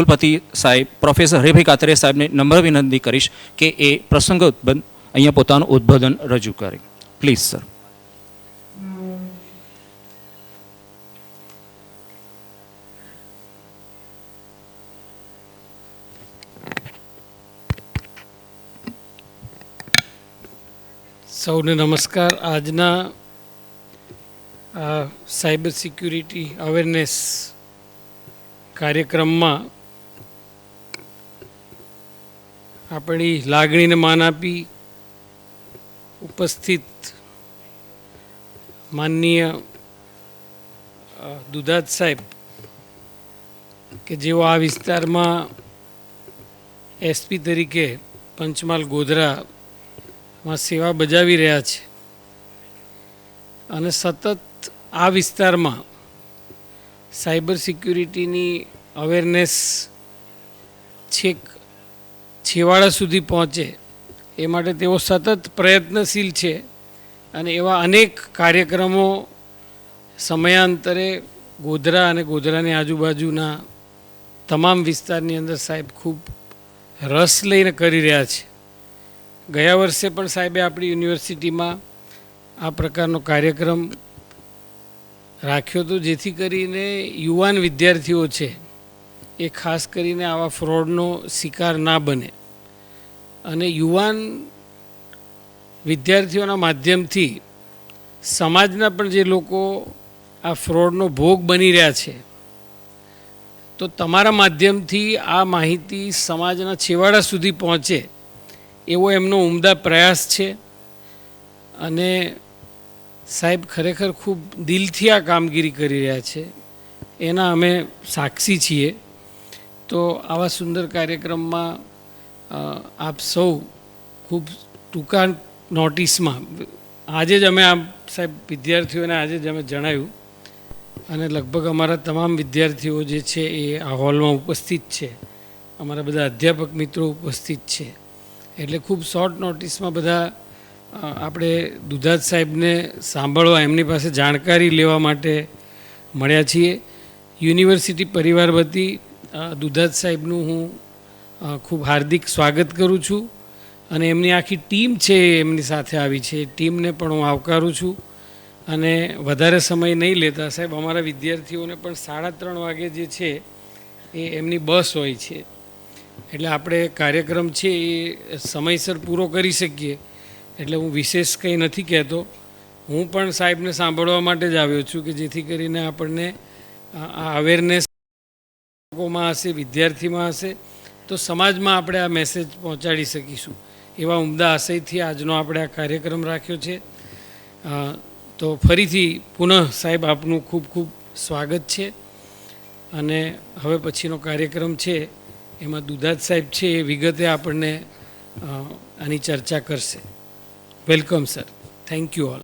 कुलपति साहेब प्रोफेसर हरिभाई कातरिया साहेब ने नम्र विनंती करीश कि ए प्रसंगोत्पन्न अहींया पोतानुं उद्बोधन रजू करे। Please sir. સૌને નમસ્કાર। આજના સાયબર સિક્યુરિટી અવેરનેસ કાર્યક્રમમાં આપણી લાગણીને માન આપી ઉપસ્થિત માનનીય દુધાત સાહેબ કે જેઓ આ વિસ્તારમાં એસપી તરીકે પંચમહાલ ગોધરામાં સેવા બજાવી રહ્યા છે અને સતત આ વિસ્તારમાં સાયબર સિક્યુરિટીની અવેરનેસ છેક છેવાડા સુધી પહોંચે એ માટે તેઓ સતત પ્રયત્નશીલ છે અને એવા અનેક કાર્યક્રમો સમયાંતરે ગોધરા અને ગોધરાની આજુબાજુના તમામ વિસ્તારની અંદર સાહેબ ખૂબ રસ લઈને કરી રહ્યા છે। ગયા વર્ષે પણ સાહેબે આપણી યુનિવર્સિટીમાં આ પ્રકારનો કાર્યક્રમ રાખ્યો હતો, જેથી કરીને યુવાન વિદ્યાર્થીઓ છે એ ખાસ કરીને આવા ફ્રોડનો શિકાર ના બને અને યુવાન વિદ્યાર્થીઓના માધ્યમથી સમાજના પણ જે લોકો આ ફ્રોડનો ભોગ બની રહ્યા છે તો તમારા માધ્યમથી આ માહિતી સમાજના છેવાડા સુધી પહોંચે એવો એમનો ઉમદા પ્રયાસ છે અને સાહેબ ખરેખર ખૂબ દિલથી આ કામગીરી કરી રહ્યા છે એના અમે સાક્ષી છીએ। તો આવા સુંદર કાર્યક્રમમાં આપ સૌ ખૂબ ટૂંકા નોટિસમાં આજે જ અમે આ સાહેબ વિદ્યાર્થીઓને આજે જ અમે જણાવ્યું અને લગભગ અમારા તમામ વિદ્યાર્થીઓ જે છે એ આ હોલમાં ઉપસ્થિત છે, અમારા બધા અધ્યાપક મિત્રો ઉપસ્થિત છે, એટલે ખૂબ શોર્ટ નોટિસમાં બધા આપણે દુધાત સાહેબને સાંભળવા એમની પાસે જાણકારી લેવા માટે મળ્યા છીએ। યુનિવર્સિટી પરિવાર વતી દુધાત સાહેબનું હું ખૂબ હાર્દિક સ્વાગત કરું છું અને એમની આખી ટીમ છે એમની સાથે આવી છે, ટીમને પણ હું આવકારું છું અને વધારે સમય નહીં લેતા સાહેબ અમારા વિદ્યાર્થીઓને પણ 3:30 વાગે જે છે એ એમની બસ હોય છે એટલે આપણે કાર્યક્રમ છે એ સમયસર પૂરો કરી શકીએ એટલે હું વિશેષ કંઈ નથી કહેતો। હું પણ સાહેબને સાંભળવા માટે જ આવ્યો છું કે જેથી કરીને આપણને આ અવેરનેસ લોકોમાં હશે, વિદ્યાર્થીમાં હશે તો સમાજમાં આપણે આ મેસેજ પહોંચાડી શકીશું એવા ઉમદા આશયથી આજનો આપણે આ કાર્યક્રમ રાખ્યો છે। તો ફરીથી પુનઃ સાહેબ આપનું ખૂબ ખૂબ સ્વાગત છે અને હવે પછીનો કાર્યક્રમ છે એમાં દુધાત સાહેબ છે એ વિગતે આપણને આની ચર્ચા કરશે। Welcome sir, thank you all.